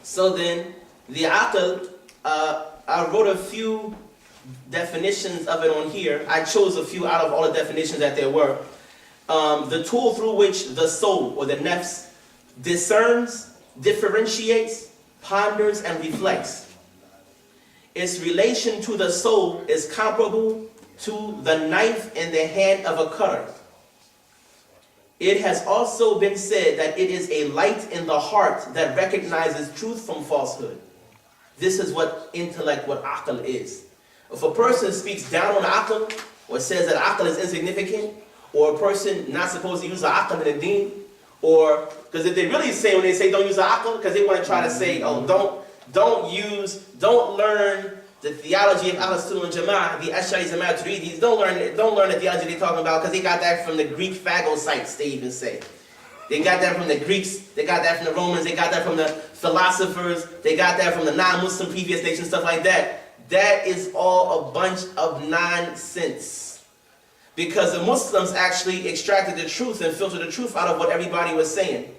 So then, the aql, I wrote a few definitions of it on here. I chose a few out of all the definitions that there were. The tool through which the soul, or the nafs, discerns, differentiates, ponders, and reflects. Its relation to the soul is comparable to the knife in the hand of a cutter. It has also been said that it is a light in the heart that recognizes truth from falsehood. This is what intellect, what aql is. If a person speaks down on aql, or says that aql is insignificant, or a person not supposed to use the aql in the deen, or, because if they really say, when they say don't use the aql, because they want to try to say, oh, don't learn the theology of Ahlus, Sunnah, and Jamaa'ah, the Ash'aris and Maturidis, don't learn the theology they're talking about, because they got that from the Greek phagocytes, they even say. They got that from the Greeks, they got that from the Romans, they got that from the philosophers, they got that from the non-Muslim previous nations, stuff like that. That is all a bunch of nonsense. Because the Muslims actually extracted the truth and filtered the truth out of what everybody was saying.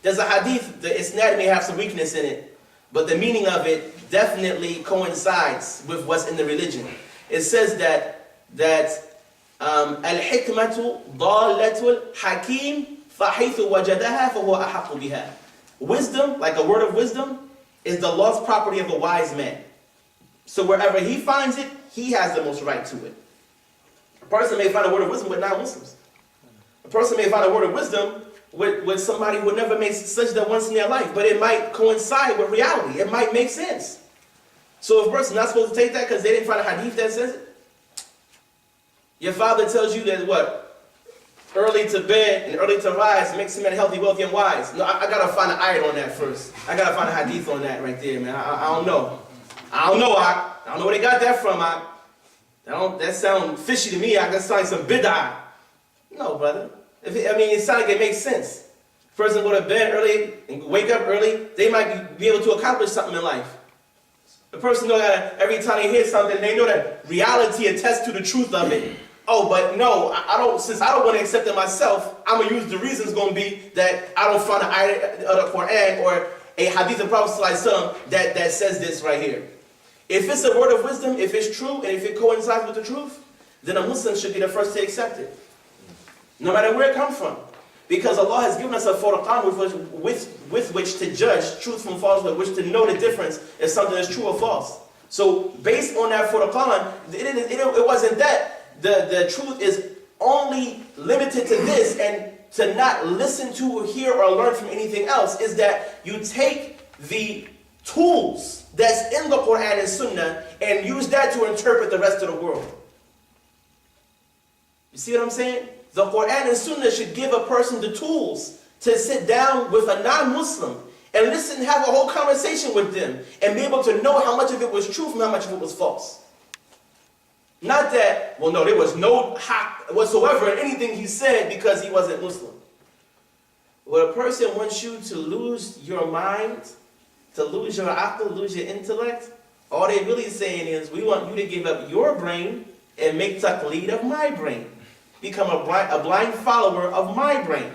There's a hadith, the isnad may have some weakness in it, but the meaning of it definitely coincides with what's in the religion. It says that al-hikmatu dalatul hakim fahaythu wajadaha fahuwa ahaqqu biha. Wisdom, like a word of wisdom, is the lost property of a wise man. So wherever he finds it, he has the most right to it. A person may find a word of wisdom with non-Muslims. A person may find a word of wisdom with somebody who never made sajda once in their life, but it might coincide with reality. It might make sense. So if a person's not supposed to take that because they didn't find a hadith that says it, your father tells you that what? Early to bed and early to rise makes a man healthy, wealthy, and wise. No, I gotta find an ayat on that first. I gotta find a hadith on that right there, man. I don't know. I don't know where they got that from. That sounds fishy to me. That sounds like some bid'ah. No, brother. It sounds like it makes sense. Person go to bed early and wake up early, they might be able to accomplish something in life. The person know that every time they hear something, they know that reality attests to the truth of it. Oh, but no, since I don't want to accept it myself, I'm going to use the reasons going to be that I don't find an ayat of the Quran or a hadith of Prophet ﷺ that says this right here. If it's a word of wisdom, if it's true, and if it coincides with the truth, then a Muslim should be the first to accept it. No matter where it comes from. Because Allah has given us a furqan with which to judge truth from falsehood, which to know the difference if something is true or false. So based on that furqan, it wasn't that. The truth is only limited to this, and to not listen to or hear or learn from anything else, is that you take the tools that's in the Quran and Sunnah and use that to interpret the rest of the world. You see what I'm saying? The Quran and Sunnah should give a person the tools to sit down with a non-Muslim and listen and have a whole conversation with them and be able to know how much of it was true from how much of it was false. Not that, well, no, there was no haq whatsoever in anything he said because he wasn't Muslim. When a person wants you to lose your mind, to lose your aql, lose your intellect, all they're really saying is, we want you to give up your brain and make taqleed of my brain. Become a blind follower of my brain.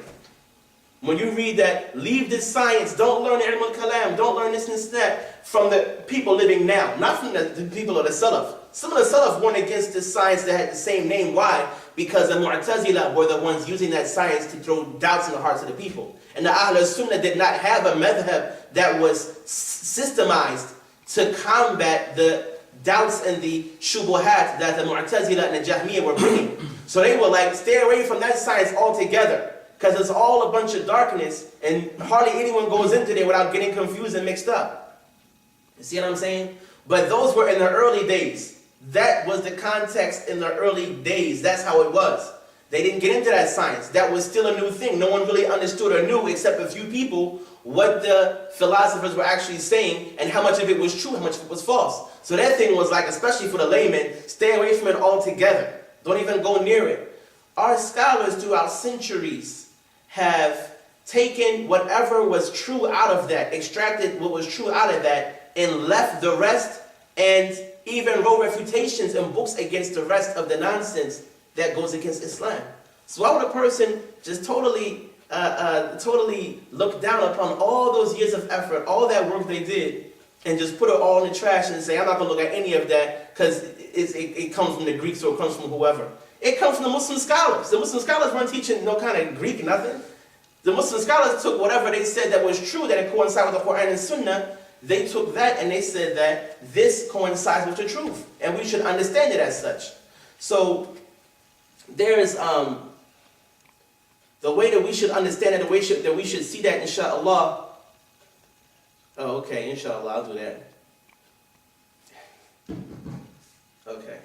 When you read that, leave this science, don't learn ilm al-kalam, don't learn this and that from the people living now, not from the people of the Salaf. Some of the Salaf went against this science that had the same name. Why? Because the Mu'tazila were the ones using that science to throw doubts in the hearts of the people. And the Ahlus Sunnah did not have a madhab that was systemized to combat the doubts and the shubuhat that the Mu'tazila and the Jahmiyyah were bringing. So they were like, stay away from that science altogether, because it's all a bunch of darkness and hardly anyone goes into there without getting confused and mixed up. You see what I'm saying? But those were in the early days. That was the context in the early days. That's how it was. They didn't get into that science. That was still a new thing. No one really understood or knew, except a few people, what the philosophers were actually saying and how much of it was true, how much of it was false. So that thing was like, especially for the layman, stay away from it altogether. Don't even go near it. Our scholars throughout centuries have taken whatever was true out of that, extracted what was true out of that, and left the rest, and even wrote refutations and books against the rest of the nonsense that goes against Islam. So why would a person just totally totally look down upon all those years of effort, all that work they did, and just put it all in the trash and say, I'm not going to look at any of that because it comes from the Greeks or it comes from whoever. It comes from the Muslim scholars. The Muslim scholars weren't teaching no kind of Greek, nothing. The Muslim scholars took whatever they said that was true, that it coincided with the Quran and Sunnah. They took that and they said that this coincides with the truth, and we should understand it as such. So there's the way that we should understand it, the way that we should see that, inshallah. Oh, okay, inshallah, I'll do that. Okay.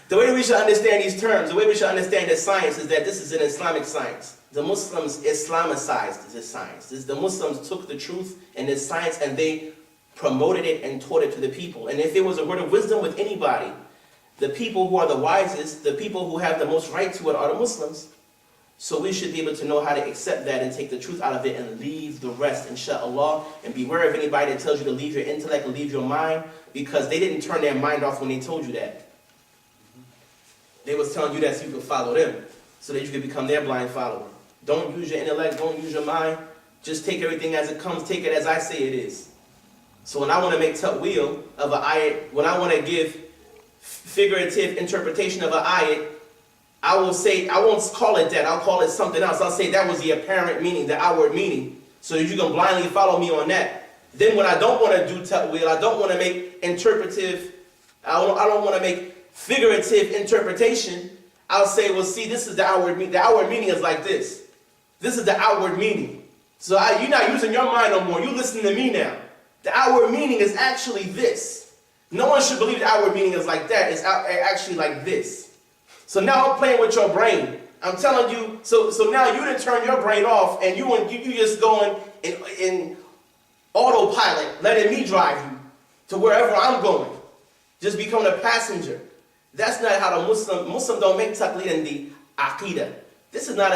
The way we should understand these terms, the way we should understand this science is that this is an Islamic science. The Muslims Islamicized this science. The Muslims took the truth in this science and they promoted it and taught it to the people. And if there was a word of wisdom with anybody, the people who are the wisest, the people who have the most right to it are the Muslims. So we should be able to know how to accept that and take the truth out of it and leave the rest, inshallah. And beware of anybody that tells you to leave your intellect and leave your mind, because they didn't turn their mind off when they told you that. They was telling you that so you could follow them, so that you could become their blind follower. Don't use your intellect, don't use your mind. Just take everything as it comes, take it as I say it is. So when I want to make ta'wil of an ayat, when I want to give figurative interpretation of an ayat, I will say, I won't call it that, I'll call it something else. I'll say that was the apparent meaning, the outward meaning, so that you can blindly follow me on that. Then when I don't want to do ta'wil, I don't want to make interpretive, I don't want to make figurative interpretation, I'll say, well, see, this is the outward meaning. The outward meaning is like this. This is the outward meaning. So you're not using your mind no more. You listen to me now. The outward meaning is actually this. No one should believe the outward meaning is like that. It's actually like this. So now I'm playing with your brain. I'm telling you, so now you didn't turn your brain off and you just going in autopilot, letting me drive you to wherever I'm going. Just becoming a passenger. That's not how the Muslim don't make taqlid in the Aqeedah. This is not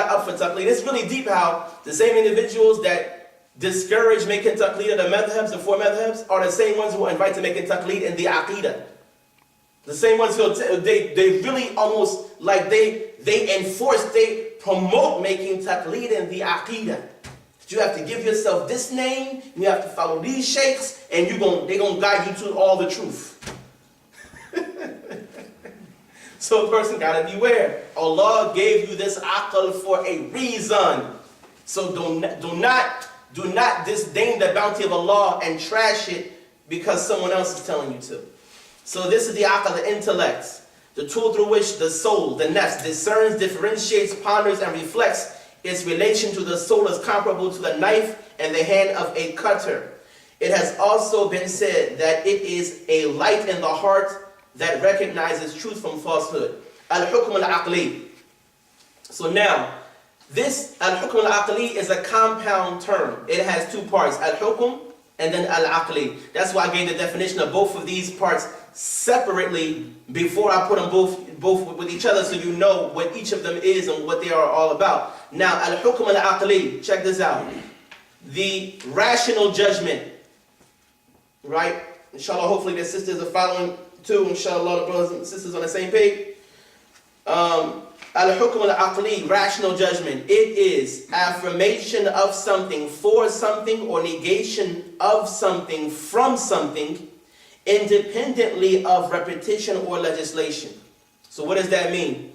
up for taqlid. It's really deep how the same individuals that discourage making taqlid of the madhabs, the four madhabs, are the same ones who invite to making taqlid in the Aqeedah. The same ones who they really almost like they enforce, they promote making taqlid in the Aqeedah. You have to give yourself this name, you have to follow these sheikhs, and they're gonna guide you to all the truth. So a person gotta beware. Allah gave you this aql for a reason. So do not disdain the bounty of Allah and trash it because someone else is telling you to. So this is the aql, the intellect, the tool through which the soul, the nafs, discerns, differentiates, ponders, and reflects. Its relation to the soul is comparable to the knife and the hand of a cutter. It has also been said that it is a light in the heart that recognizes truth from falsehood. Al-hukm al-aqli. So now, this al-hukm al-aqli is a compound term. It has two parts, al-hukm and then al-aqli. That's why I gave the definition of both of these parts separately before I put them both with each other, so you know what each of them is and what they are all about. Now, al-hukm al-aqli, check this out. The rational judgment, right? Inshallah, hopefully the sisters are following too. Inshallah, the brothers and sisters on the same page. Al-hukm al-aqli, rational judgment. It is affirmation of something for something or negation of something from something, independently of repetition or legislation. So what does that mean?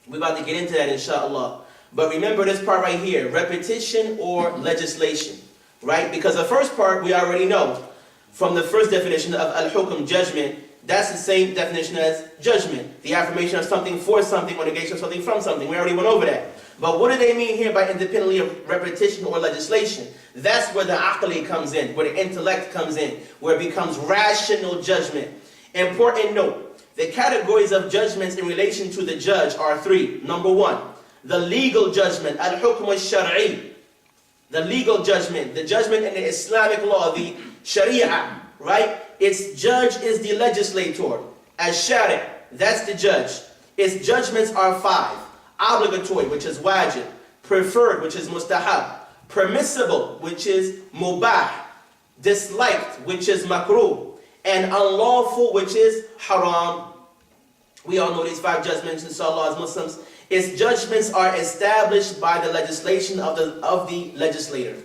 We're about to get into that, inshallah. But remember this part right here, repetition or legislation, right? Because the first part we already know from the first definition of al-hukm, judgment. That's the same definition as judgment, the affirmation of something for something or negation of something from something. We already went over that. But what do they mean here by independently of repetition or legislation? That's where the aqli comes in, where the intellect comes in, where it becomes rational judgment. Important note, the categories of judgments in relation to the judge are three. Number one, the legal judgment, al-hukm al-shar'i. The legal judgment, the judgment in the Islamic law, the sharia, right? Its judge is the legislator. Ash-shari', that's the judge. Its judgments are five. Obligatory, which is wajib. Preferred, which is mustahab. Permissible, which is mubah. Disliked, which is makruh. And unlawful, which is haram. We all know these 5 judgments, inshallah, as Muslims. Its judgments are established by the legislation of the legislator.